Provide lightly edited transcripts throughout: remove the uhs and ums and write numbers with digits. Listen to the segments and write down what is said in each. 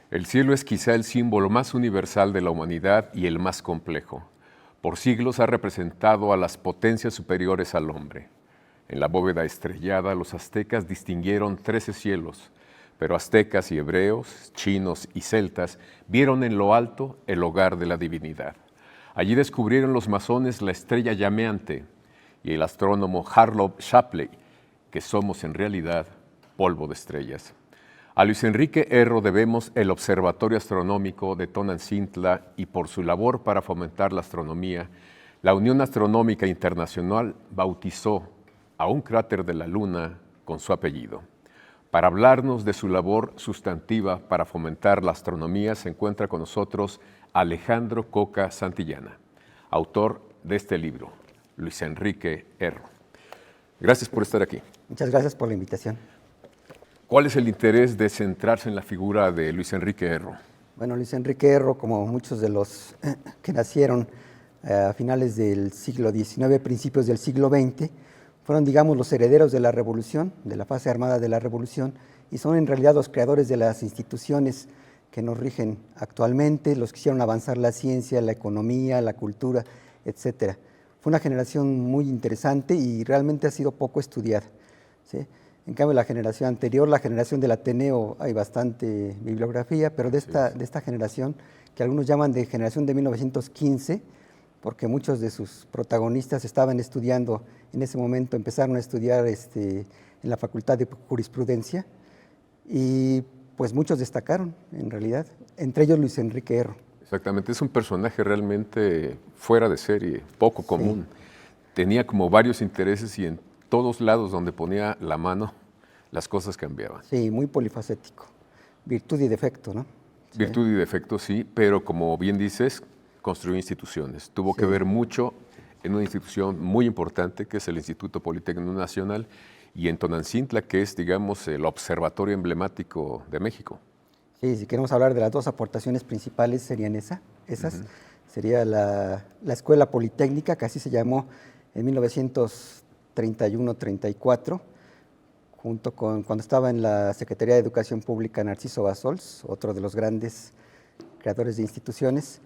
El cielo es quizá el símbolo más universal de la humanidad y el más complejo. Por siglos ha representado a las potencias superiores al hombre. En la bóveda estrellada los aztecas distinguieron 13 cielos, pero aztecas y hebreos, chinos y celtas vieron en lo alto el hogar de la divinidad. Allí descubrieron los masones la estrella llameante y el astrónomo Harlow Shapley, que somos en realidad polvo de estrellas. A Luis Enrique Erro debemos el Observatorio Astronómico de Tonantzintla y por su labor para fomentar la astronomía, la Unión Astronómica Internacional bautizó a un cráter de la Luna con su apellido. Para hablarnos de su labor sustantiva para fomentar la astronomía se encuentra con nosotros Alejandro Coca Santillana, autor de este libro, Luis Enrique Erro. Gracias por estar aquí. Muchas gracias por la invitación. ¿Cuál es el interés de centrarse en la figura de Luis Enrique Erro? Bueno, Luis Enrique Erro, como muchos de los que nacieron a finales del siglo XIX, principios del siglo XX, fueron, digamos, los herederos de la Revolución, de la fase armada de la Revolución, y son en realidad los creadores de las instituciones que nos rigen actualmente, los que hicieron avanzar la ciencia, la economía, la cultura, etc. Fue una generación muy interesante y realmente ha sido poco estudiada, ¿sí? En cambio, la generación anterior, la generación del Ateneo, hay bastante bibliografía, pero de esta generación, que algunos llaman de generación de 1915, porque muchos de sus protagonistas estaban estudiando en ese momento, empezaron a estudiar en la Facultad de Jurisprudencia, y pues muchos destacaron, en realidad, entre ellos Luis Enrique Erro. Exactamente, es un personaje realmente fuera de serie, poco común. Sí. Tenía como varios intereses y en todos lados donde ponía la mano, las cosas cambiaban. Sí, muy polifacético. Virtud y defecto, ¿no? Sí. Virtud y defecto, sí, pero como bien dices, construyó instituciones. Tuvo que ver mucho en una institución muy importante, que es el Instituto Politécnico Nacional, y en Tonantzintla, que es, digamos, el observatorio emblemático de México. Sí, si queremos hablar de las dos aportaciones principales, serían esas. Sería la Escuela Politécnica, que así se llamó en 1931-34, junto con cuando estaba en la Secretaría de Educación Pública Narciso Bassols, otro de los grandes creadores de instituciones.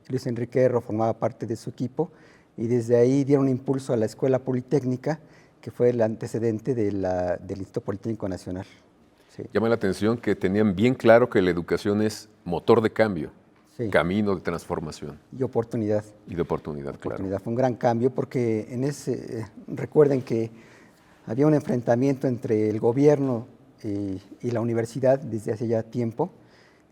Luis Enrique Erro formaba parte de su equipo y desde ahí dieron impulso a la Escuela Politécnica, que fue el antecedente del Instituto Politécnico Nacional. Sí. Llama la atención que tenían bien claro que la educación es motor de cambio, camino de transformación. Y oportunidad. Y de oportunidad, claro. Fue un gran cambio porque recuerden que había un enfrentamiento entre el gobierno y la universidad desde hace ya tiempo,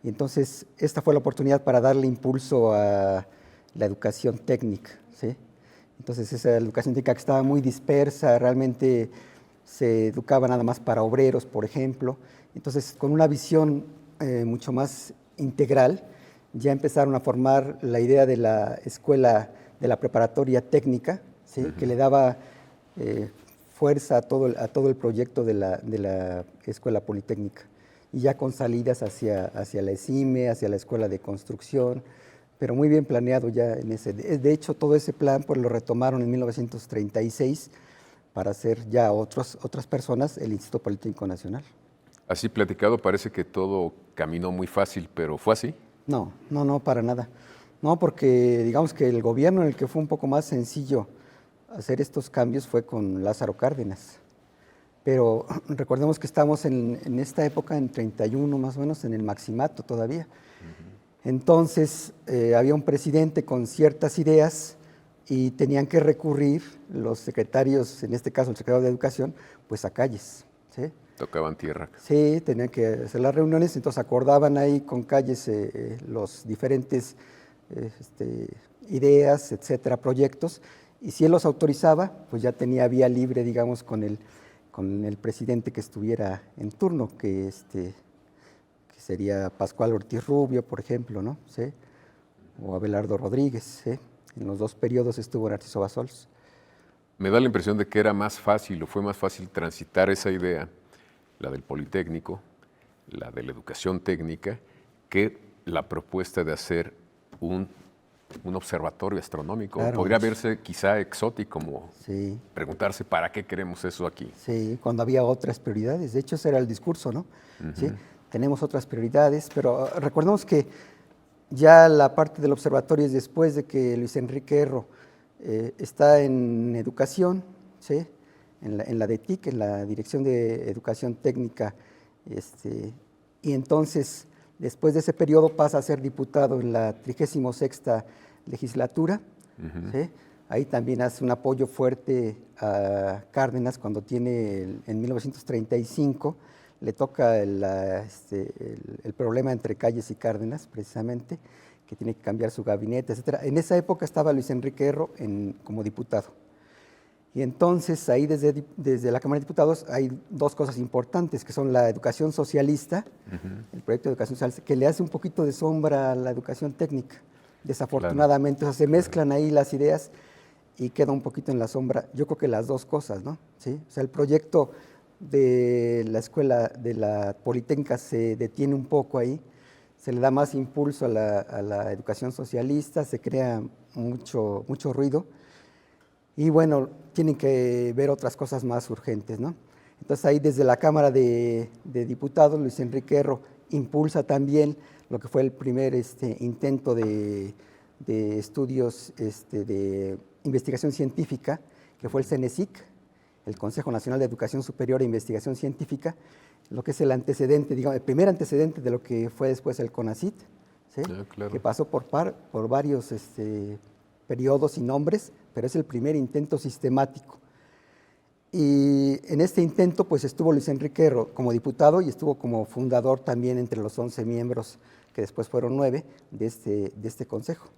y entonces esta fue la oportunidad para darle impulso a la educación técnica, ¿sí? Entonces esa educación técnica que estaba muy dispersa, realmente se educaba nada más para obreros, por ejemplo. Entonces, con una visión mucho más integral, ya empezaron a formar la idea de la escuela, de la preparatoria técnica, ¿sí? Que le daba fuerza a todo el proyecto de la Escuela Politécnica, y ya con salidas hacia la ESIME, hacia la Escuela de Construcción, pero muy bien planeado ya en ese. De hecho, todo ese plan pues lo retomaron en 1936 para hacer ya otras personas el Instituto Politécnico Nacional. Así platicado parece que todo caminó muy fácil, pero ¿fue así? No, para nada. No, porque digamos que el gobierno en el que fue un poco más sencillo hacer estos cambios fue con Lázaro Cárdenas. Pero recordemos que estamos en esta época, en 31 más o menos, en el maximato todavía. Entonces había un presidente con ciertas ideas y tenían que recurrir los secretarios, en este caso el secretario de Educación, pues a calles, ¿sí? Tocaban tierra. Sí, tenían que hacer las reuniones, entonces acordaban ahí con calles los diferentes ideas, etcétera, proyectos, y si él los autorizaba, pues ya tenía vía libre, digamos, con el presidente que estuviera en turno, que sería Pascual Ortiz Rubio, por ejemplo, ¿no? ¿Sí? O Abelardo Rodríguez, ¿sí? En los dos periodos estuvo Narciso Bassols. Me da la impresión de que era más fácil, o fue más fácil transitar esa idea, la del Politécnico, la de la educación técnica, que la propuesta de hacer un observatorio astronómico. Claro. Podría verse quizá exótico, como preguntarse ¿para qué queremos eso aquí? Sí, cuando había otras prioridades. De hecho, ese era el discurso, ¿no? ¿Sí? tenemos otras prioridades, pero recordemos que ya la parte del observatorio es después de que Luis Enrique Erro está en educación, ¿sí? en la DETIC, en la Dirección de Educación Técnica, y entonces después de ese periodo pasa a ser diputado en la 36ª legislatura. ¿Sí? Ahí también hace un apoyo fuerte a Cárdenas cuando tiene, en 1935, le toca el problema entre Calles y Cárdenas, precisamente, que tiene que cambiar su gabinete, etc. En esa época estaba Luis Enrique Erro como diputado. Y entonces ahí desde la Cámara de Diputados hay dos cosas importantes, que son la educación socialista, el proyecto de educación socialista, que le hace un poquito de sombra a la educación técnica, desafortunadamente. Claro. O sea, se mezclan ahí las ideas y queda un poquito en la sombra. Yo creo que las dos cosas, ¿no? ¿Sí? O sea, el proyecto de la escuela, de la Politécnica, se detiene un poco ahí, se le da más impulso a la educación socialista, se crea mucho ruido, y bueno, tienen que ver otras cosas más urgentes, ¿no? Entonces ahí desde la Cámara de Diputados, Luis Enrique Erro impulsa también lo que fue el primer intento de estudios de investigación científica, que fue el CENESIC, el Consejo Nacional de Educación Superior e Investigación Científica, lo que es el antecedente, digamos, el primer antecedente de lo que fue después el CONACYT, ¿sí? Claro. Que pasó por varios periodos y nombres, pero es el primer intento sistemático. Y en este intento pues estuvo Luis Enrique Erro como diputado y estuvo como fundador también entre los 11 miembros, que después fueron 9, de este consejo.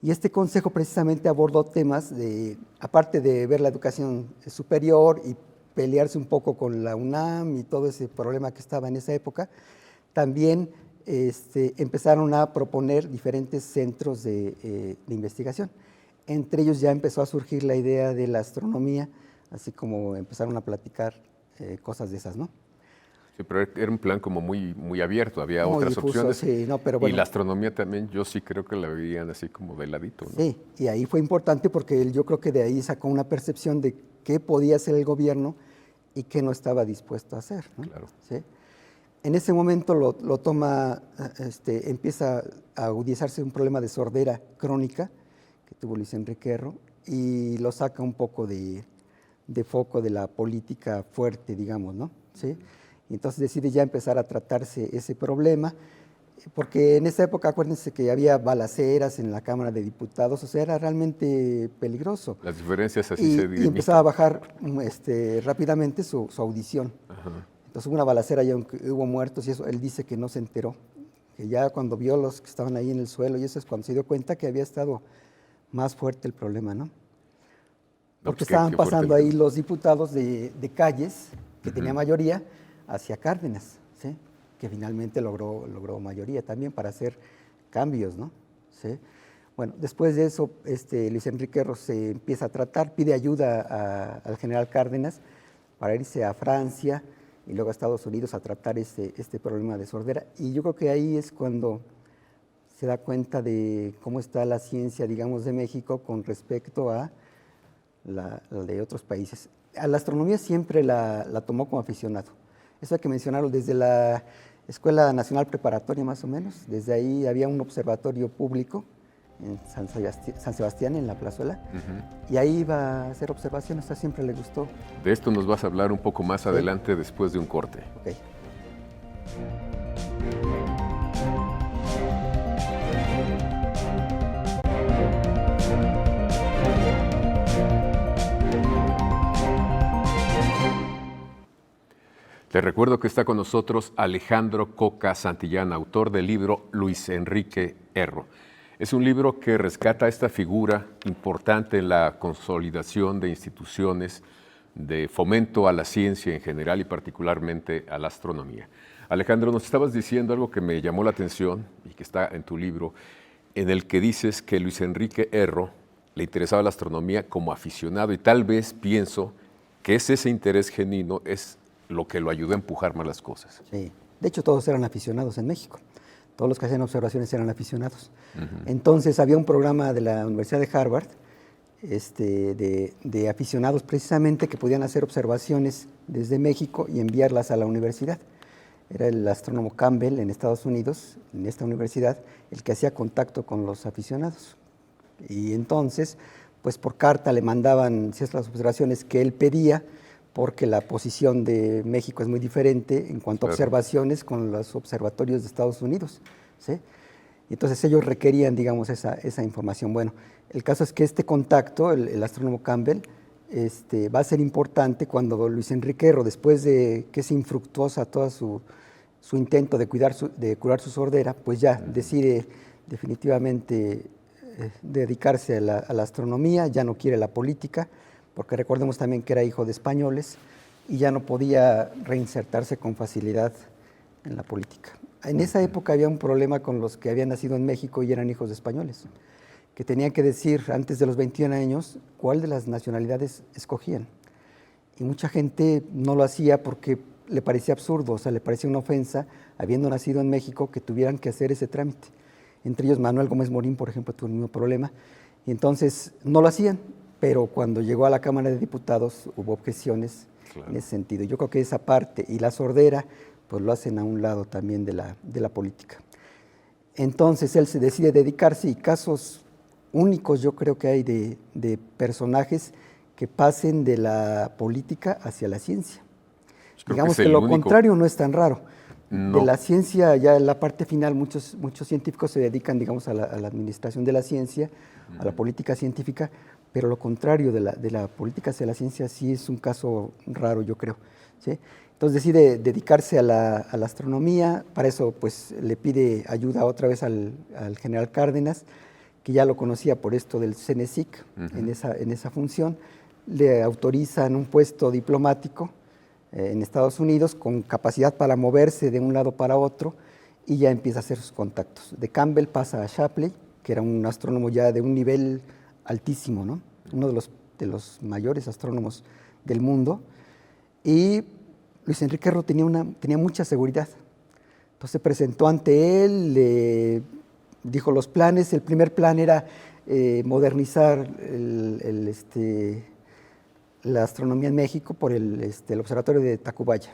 Y este consejo precisamente abordó temas aparte de ver la educación superior y pelearse un poco con la UNAM y todo ese problema que estaba en esa época, también empezaron a proponer diferentes centros de investigación. Entre ellos ya empezó a surgir la idea de la astronomía, así como empezaron a platicar cosas de esas, ¿no? Sí, pero era un plan como muy abierto, había muy otras difuso, opciones. Sí, no, pero bueno, y la astronomía también, yo sí creo que la veían así como de ladito, ¿no? Sí, y ahí fue importante porque yo creo que de ahí sacó una percepción de qué podía hacer el gobierno y qué no estaba dispuesto a hacer, ¿no? Claro. ¿Sí? En ese momento lo toma, empieza a agudizarse un problema de sordera crónica que tuvo Luis Enrique Erro y lo saca un poco de foco de la política fuerte, digamos, ¿no? ¿Sí? Y entonces decide ya empezar a tratarse ese problema, porque en esa época, acuérdense que había balaceras en la Cámara de Diputados, o sea, era realmente peligroso. Las diferencias así se Y empezaba a bajar rápidamente su audición. Ajá. Entonces hubo una balacera y aunque hubo muertos y eso, él dice que no se enteró, que ya cuando vio los que estaban ahí en el suelo y eso es cuando se dio cuenta que había estado más fuerte el problema, ¿no? Porque estaban pasando ahí los diputados de Calles, que tenía mayoría, hacia Cárdenas, ¿sí? Que finalmente logró mayoría también para hacer cambios, ¿no? ¿Sí? Bueno, después de eso, Luis Enrique Erro se empieza a tratar, pide ayuda al general Cárdenas para irse a Francia y luego a Estados Unidos a tratar este problema de sordera. Y yo creo que ahí es cuando se da cuenta de cómo está la ciencia, digamos, de México con respecto a la de otros países. A la astronomía siempre la tomó como aficionado. Eso hay que mencionarlo desde la Escuela Nacional Preparatoria, más o menos. Desde ahí había un observatorio público en San Sebastián, en la plazuela, y ahí iba a hacer observaciones, a siempre le gustó. De esto nos vas a hablar un poco más adelante, después de un corte. Okay. Te recuerdo que está con nosotros Alejandro Coca Santillán, autor del libro Luis Enrique Erro. Es un libro que rescata esta figura importante en la consolidación de instituciones de fomento a la ciencia en general y particularmente a la astronomía. Alejandro, nos estabas diciendo algo que me llamó la atención y que está en tu libro, en el que dices que Luis Enrique Erro le interesaba la astronomía como aficionado y tal vez pienso que ese interés genuino es lo que lo ayudó a empujar más las cosas. Sí, de hecho todos eran aficionados en México. Todos los que hacían observaciones eran aficionados. Entonces había un programa de la Universidad de Harvard de aficionados precisamente que podían hacer observaciones desde México y enviarlas a la universidad. era el astrónomo Campbell en Estados Unidos, en esta universidad, el que hacía contacto con los aficionados. Y entonces, pues por carta le mandaban ciertas observaciones que él pedía, porque la posición de México es muy diferente en cuanto a observaciones con los observatorios de Estados Unidos, ¿sí? Y entonces ellos requerían, digamos, esa información. Bueno, el caso es que este contacto, el astrónomo Campbell, va a ser importante cuando Luis Enrique Erro, después de que es infructuosa toda su intento de curar su sordera, pues ya decide definitivamente dedicarse a la astronomía, ya no quiere la política, porque recordemos también que era hijo de españoles y ya no podía reinsertarse con facilidad en la política. En esa época había un problema con los que habían nacido en México y eran hijos de españoles, que tenían que decir antes de los 21 años cuál de las nacionalidades escogían. Y mucha gente no lo hacía porque le parecía absurdo, o sea, le parecía una ofensa, habiendo nacido en México, que tuvieran que hacer ese trámite. Entre ellos Manuel Gómez Morín, por ejemplo, tuvo el mismo problema, y entonces no lo hacían, pero cuando llegó a la Cámara de Diputados hubo objeciones en ese sentido. Yo creo que esa parte y la sordera, pues lo hacen a un lado también de la política. Entonces él se decide dedicarse, y casos únicos yo creo que hay de personajes que pasen de la política hacia la ciencia. Digamos que lo contrario no es tan raro. No. De la ciencia, ya en la parte final, muchos científicos se dedican, digamos, a la administración de la ciencia, a la política científica, pero lo contrario de la política hacia la ciencia sí es un caso raro, yo creo, ¿sí? Entonces decide dedicarse a la astronomía, para eso pues le pide ayuda otra vez al general Cárdenas, que ya lo conocía por esto del CENESIC, en esa función. Le autorizan un puesto diplomático en Estados Unidos con capacidad para moverse de un lado para otro, y ya empieza a hacer sus contactos. De Campbell pasa a Shapley, que era un astrónomo ya de un nivel altísimo, ¿no? Uno de los mayores astrónomos del mundo, y Luis Enrique Erro tenía mucha seguridad. Entonces se presentó ante él, le dijo los planes. El primer plan era modernizar la astronomía en México por el observatorio de Tacubaya,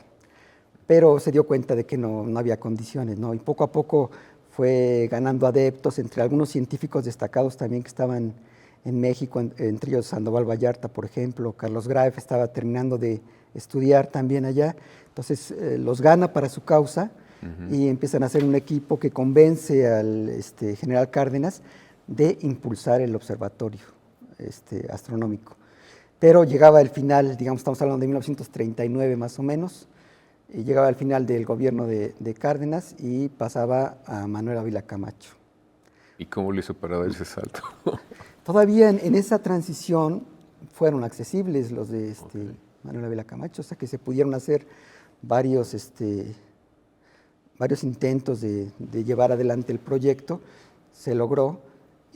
pero se dio cuenta de que no había condiciones, ¿no? Y poco a poco fue ganando adeptos entre algunos científicos destacados también que estaban en México, entre ellos Sandoval Vallarta, por ejemplo. Carlos Graef estaba terminando de estudiar también allá, entonces los gana para su causa, y empiezan a hacer un equipo que convence al general Cárdenas de impulsar el observatorio astronómico. Pero llegaba el final, digamos, estamos hablando de 1939 más o menos, y llegaba al final del gobierno de Cárdenas y pasaba a Manuel Ávila Camacho. ¿Y cómo lo hizo para dar ese salto? Todavía en esa transición fueron accesibles los de Manuel Ávila Camacho, o sea que se pudieron hacer varios intentos de llevar adelante el proyecto. Se logró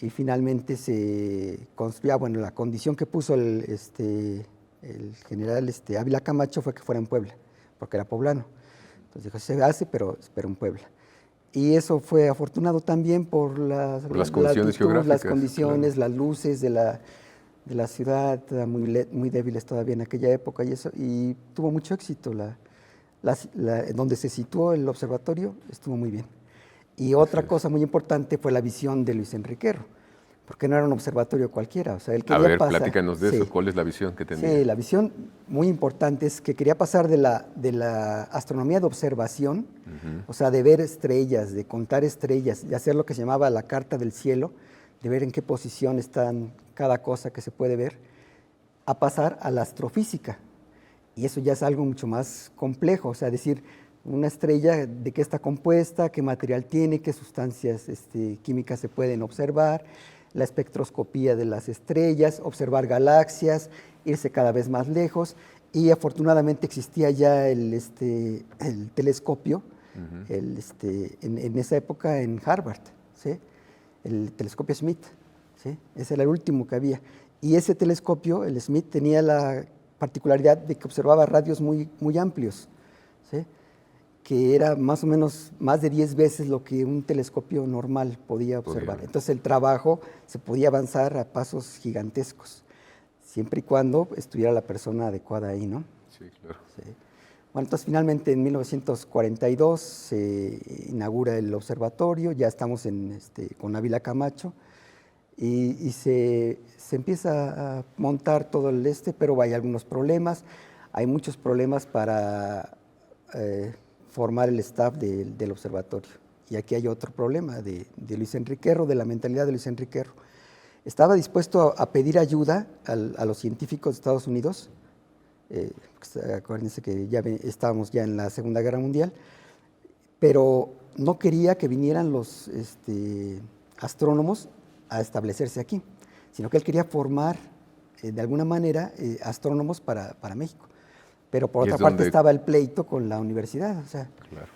y finalmente se construyó. Bueno, la condición que puso el general Ávila Camacho fue que fuera en Puebla, porque era poblano. Entonces dijo, se hace, pero en Puebla. Y eso fue afortunado también por las condiciones geográficas. Las condiciones, claro. Las luces de la ciudad, muy débiles todavía en aquella época, y tuvo mucho éxito. Donde se situó el observatorio estuvo muy bien. Y otra cosa muy importante fue la visión de Luis Enrique Erro, porque no era un observatorio cualquiera. O sea, él quería platícanos de eso. ¿Cuál es la visión que tenía? Sí, la visión muy importante es que quería pasar de la astronomía de observación, o sea, de ver estrellas, de contar estrellas, de hacer lo que se llamaba la carta del cielo, de ver en qué posición están cada cosa que se puede ver, a pasar a la astrofísica. Y eso ya es algo mucho más complejo, o sea, decir, una estrella, de qué está compuesta, qué material tiene, qué sustancias químicas se pueden observar, la espectroscopía de las estrellas, observar galaxias, irse cada vez más lejos. Y afortunadamente existía ya el telescopio, en esa época en Harvard, ¿sí? El telescopio Schmidt, ¿sí? Ese era el último que había. Y ese telescopio, el Schmidt, tenía la particularidad de que observaba radios muy, muy amplios, ¿sí? Que era más o menos más de 10 veces lo que un telescopio normal podía observar. Entonces el trabajo se podía avanzar a pasos gigantescos, siempre y cuando estuviera la persona adecuada ahí, ¿no? Sí, claro. Sí. Bueno, entonces finalmente en 1942 se inaugura el observatorio, ya estamos con Ávila Camacho, y se empieza a montar todo pero hay algunos problemas, hay muchos problemas para formar el staff del observatorio. Y aquí hay otro problema de Luis Enriquerro, de la mentalidad de Luis Enriquerro. Estaba dispuesto a pedir ayuda a los científicos de Estados Unidos. Acuérdense que estábamos ya en la Segunda Guerra Mundial, pero no quería que vinieran los astrónomos a establecerse aquí, sino que él quería formar de alguna manera astrónomos para México. Pero por otra parte estaba el pleito con la universidad. O sea, claro.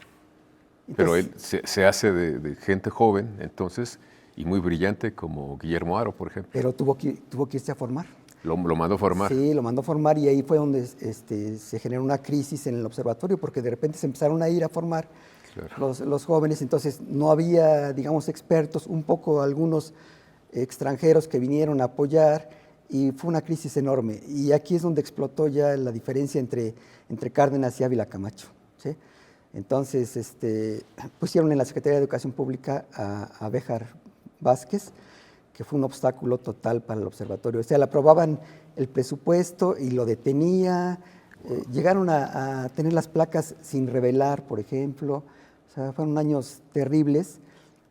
Pero él se hace de gente joven, entonces, y muy brillante, como Guillermo Haro, por ejemplo. Pero tuvo que irse a formar. Lo mandó a formar. Sí, lo mandó a formar, y ahí fue donde se generó una crisis en el observatorio, porque de repente se empezaron a ir a formar los jóvenes, entonces no había, digamos, expertos, un poco algunos extranjeros que vinieron a apoyar, y fue una crisis enorme. Y aquí es donde explotó ya la diferencia entre Cárdenas y Ávila Camacho, ¿sí? Entonces pusieron en la Secretaría de Educación Pública a Béjar Vázquez, que fue un obstáculo total para el observatorio. O sea, le aprobaban el presupuesto y lo detenía. Llegaron a tener las placas sin revelar, por ejemplo. O sea, fueron años terribles,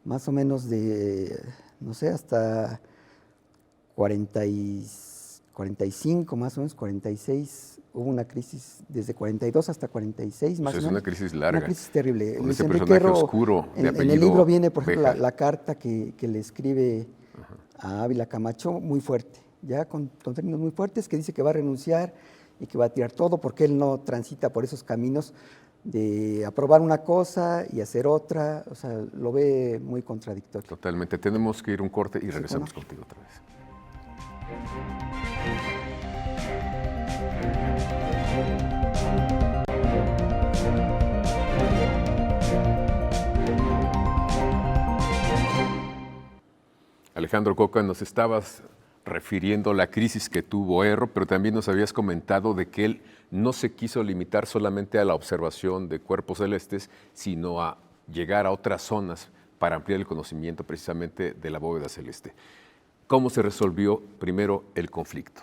más o menos de, no sé, hasta 45, más o menos, 46. Hubo una crisis desde 42 hasta 46, más o menos. Es una crisis larga. Una crisis terrible. Con ese personaje oscuro de apellido en el libro viene, por ejemplo, Béjar. la carta que le escribe a Ávila Camacho, muy fuerte, ya con términos muy fuertes, que dice que va a renunciar y que va a tirar todo, porque él no transita por esos caminos de aprobar una cosa y hacer otra. O sea, lo ve muy contradictorio. Totalmente. Tenemos que ir un corte y regresamos contigo otra vez. Alejandro Coca, nos estabas refiriendo a la crisis que tuvo Erro, pero también nos habías comentado de que él no se quiso limitar solamente a la observación de cuerpos celestes, sino a llegar a otras zonas para ampliar el conocimiento precisamente de la bóveda celeste. ¿Cómo se resolvió primero el conflicto?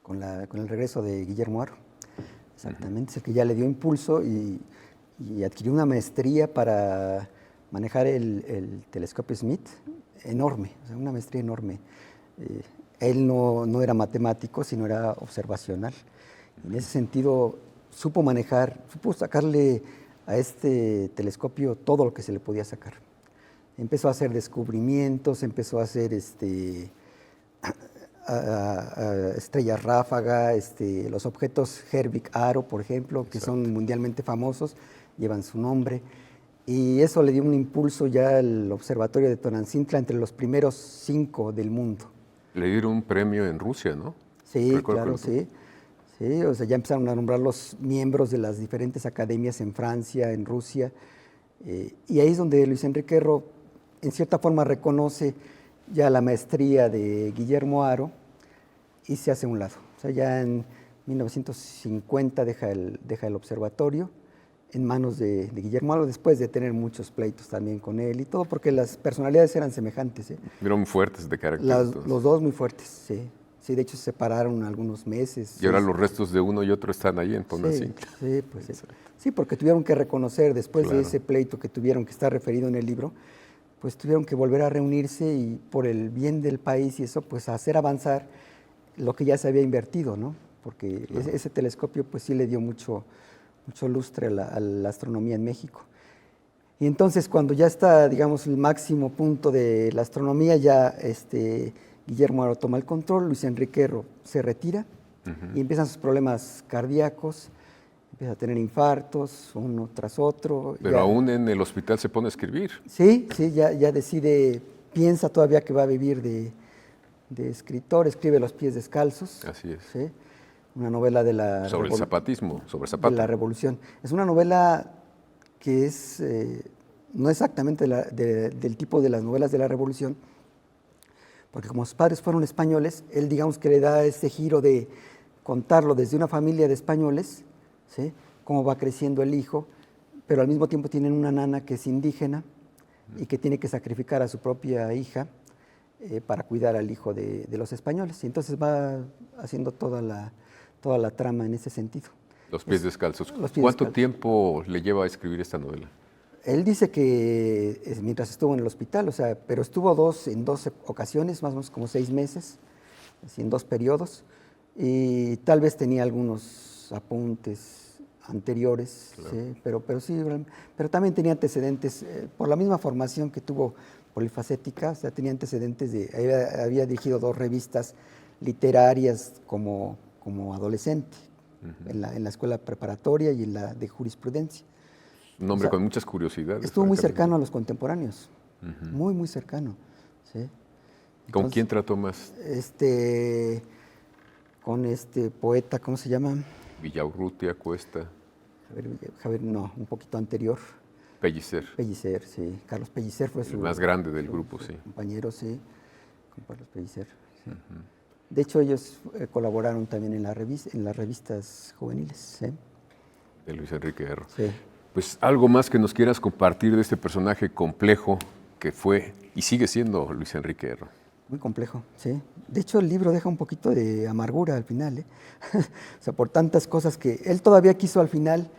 Con el regreso de Guillermo Haro, exactamente, es el que ya le dio impulso y adquirió una maestría para manejar el telescopio Smith, enorme, o sea, una maestría enorme. Él no era matemático, sino era observacional. En ese sentido, supo sacarle a este telescopio todo lo que se le podía sacar. Empezó a hacer descubrimientos, empezó a hacer estrellas ráfaga, los objetos Herbig-Haro, por ejemplo, que son mundialmente famosos, llevan su nombre. Y eso le dio un impulso ya al observatorio de Tonantzintla, entre los primeros 5 del mundo. Le dieron un premio en Rusia, ¿no? Sí, claro, sí. Sí, o sea, ya empezaron a nombrar los miembros de las diferentes academias en Francia, en Rusia. Y ahí es donde Luis Enriquerro, en cierta forma, reconoce ya la maestría de Guillermo Haro y se hace a un lado. O sea, ya en 1950 deja el observatorio en manos de Guillermo Haro, después de tener muchos pleitos también con él y todo, porque las personalidades eran semejantes. Eran muy fuertes de carácter. Los dos muy fuertes, sí. Sí, de hecho se separaron algunos meses. Y ahora los restos de uno y otro están ahí en Tonantzintla. Sí, pues sí, porque tuvieron que reconocer, después de ese pleito que tuvieron, que está referido en el libro, pues tuvieron que volver a reunirse y por el bien del país y eso, pues hacer avanzar lo que ya se había invertido, ¿no? Porque ese telescopio pues sí le dio mucho lustre a la astronomía en México. Y entonces cuando ya está, digamos, el máximo punto de la astronomía, ya Guillermo Haro toma el control, Luis Enriquerro se retira y empiezan sus problemas cardíacos, empieza a tener infartos uno tras otro. Pero aún en el hospital se pone a escribir. Sí, ya decide, piensa todavía que va a vivir de escritor, escribe Los pies descalzos. Así es. ¿Sí? Una novela de la... Sobre el zapatismo, sobre Zapata. De la Revolución. Es una novela que es no exactamente del tipo de las novelas de la Revolución, porque como sus padres fueron españoles, él digamos que le da ese giro de contarlo desde una familia de españoles, ¿sí? cómo va creciendo el hijo, pero al mismo tiempo tienen una nana que es indígena y que tiene que sacrificar a su propia hija para cuidar al hijo de los españoles. Y entonces va haciendo toda la trama en ese sentido. Los pies descalzos. Los pies ¿Cuánto descalzos. tiempo le lleva a escribir esta novela? Él dice que mientras estuvo en el hospital, o sea, pero estuvo en dos ocasiones, más o menos como 6 meses, así en 2 periodos, y tal vez tenía algunos apuntes anteriores, Claro. ¿sí? Pero también tenía antecedentes, por la misma formación que tuvo polifacética, o sea, tenía antecedentes había dirigido 2 revistas literarias como adolescente, en la escuela preparatoria y en la de jurisprudencia. Un hombre O sea, con muchas curiosidades. Estuvo muy francamente. cercano a los contemporáneos, muy, muy cercano. ¿Sí? ¿Con Entonces, quién trató más? Con este poeta, ¿cómo se llama? Villaurrutia, Cuesta, Javier, no, un poquito anterior. Pellicer, Pellicer, sí. Carlos Pellicer fue el su más grande del grupo, su sí. compañero, sí, con Carlos Pellicer. Sí. De hecho, ellos colaboraron también en las revistas juveniles. ¿Sí? De Luis Enrique Erro. Sí. Pues algo más que nos quieras compartir de este personaje complejo que fue y sigue siendo Luis Enrique Erro. Muy complejo, sí. De hecho, el libro deja un poquito de amargura al final, ¿eh? O sea, por tantas cosas que él todavía quiso al final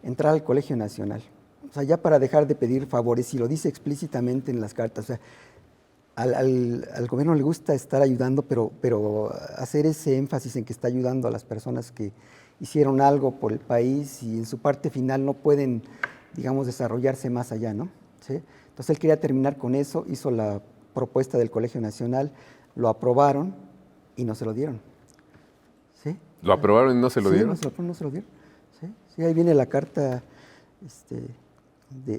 entrar al Colegio Nacional. O sea, ya para dejar de pedir favores, y lo dice explícitamente en las cartas. O sea, al gobierno le gusta estar ayudando, pero hacer ese énfasis en que está ayudando a las personas que hicieron algo por el país y en su parte final no pueden, digamos, desarrollarse más allá, ¿no? ¿Sí? Entonces él quería terminar con eso, hizo la propuesta del Colegio Nacional, lo aprobaron y no se lo dieron. ¿Sí? ¿Lo aprobaron y no se lo Sí, dieron? no se lo dieron. Sí, sí, ahí viene la carta,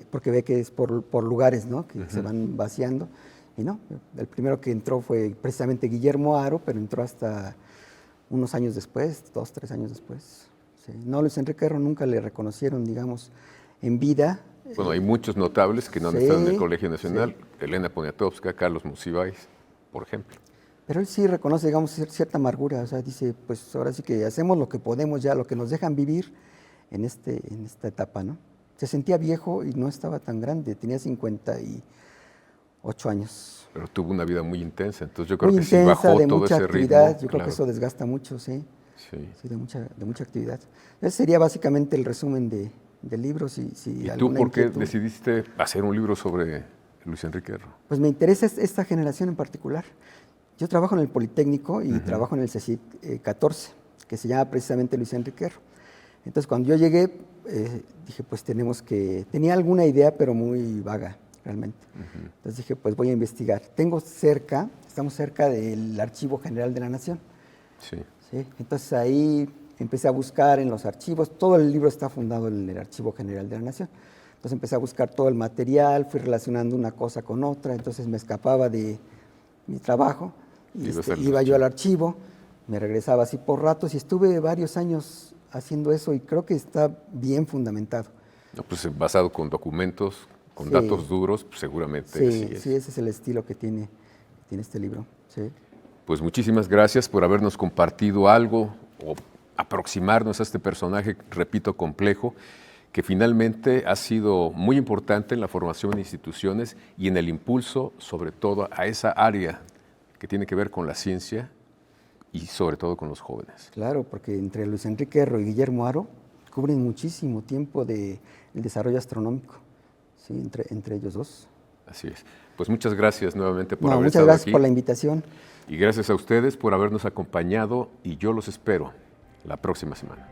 porque ve que es por lugares, ¿no? Que se van vaciando. Y no, el primero que entró fue precisamente Guillermo Haro, pero entró hasta unos años después, 2, 3 años después. Sí. No, Luis Enrique Erro nunca le reconocieron, digamos, en vida. Bueno, hay muchos notables que no han Sí, estado en el Colegio Nacional. sí. Elena Poniatowska, Carlos Monsiváis, por ejemplo. Pero él sí reconoce, digamos, cierta amargura. O sea, dice, pues ahora sí que hacemos lo que podemos ya, lo que nos dejan vivir en esta etapa, ¿no? Se sentía viejo y no estaba tan grande, tenía 58 años. Pero tuvo una vida muy intensa, entonces yo creo Muy que sí intensa, bajó de todo mucha ese actividad. ritmo. Yo creo que Claro. eso desgasta mucho, sí. Sí. Sí, de mucha actividad. Ese sería básicamente el resumen del libro. Si ¿Y tú alguna por qué inquietud. decidiste hacer un libro sobre Luis Enrique Erro? Pues me interesa esta generación en particular. Yo trabajo en el Politécnico y trabajo en el CECIT 14, que se llama precisamente Luis Enrique Erro. Entonces, cuando yo llegué, dije, pues tenía alguna idea, pero muy vaga, realmente. Entonces dije, pues voy a investigar. Estamos cerca del Archivo General de la Nación. Sí. ¿Sí? Entonces ahí empecé a buscar en los archivos, todo el libro está fundado en el Archivo General de la Nación. Entonces empecé a buscar todo el material, fui relacionando una cosa con otra, entonces me escapaba de mi trabajo, y iba yo al archivo, me regresaba así por ratos y estuve varios años haciendo eso y creo que está bien fundamentado. No, pues basado con documentos, con Sí. datos duros, pues seguramente Sí, así es. sí, ese es el estilo que tiene este libro. Sí. Pues muchísimas gracias por habernos compartido algo o aproximarnos a este personaje, repito, complejo, que finalmente ha sido muy importante en la formación de instituciones y en el impulso, sobre todo, a esa área que tiene que ver con la ciencia y sobre todo con los jóvenes. Claro, porque entre Luis Enrique Erro y Guillermo Haro cubren muchísimo tiempo del desarrollo astronómico, sí, entre ellos dos. Así es. Pues muchas gracias nuevamente por haber Muchas estado gracias aquí. por la invitación. Y gracias a ustedes por habernos acompañado y yo los espero la próxima semana.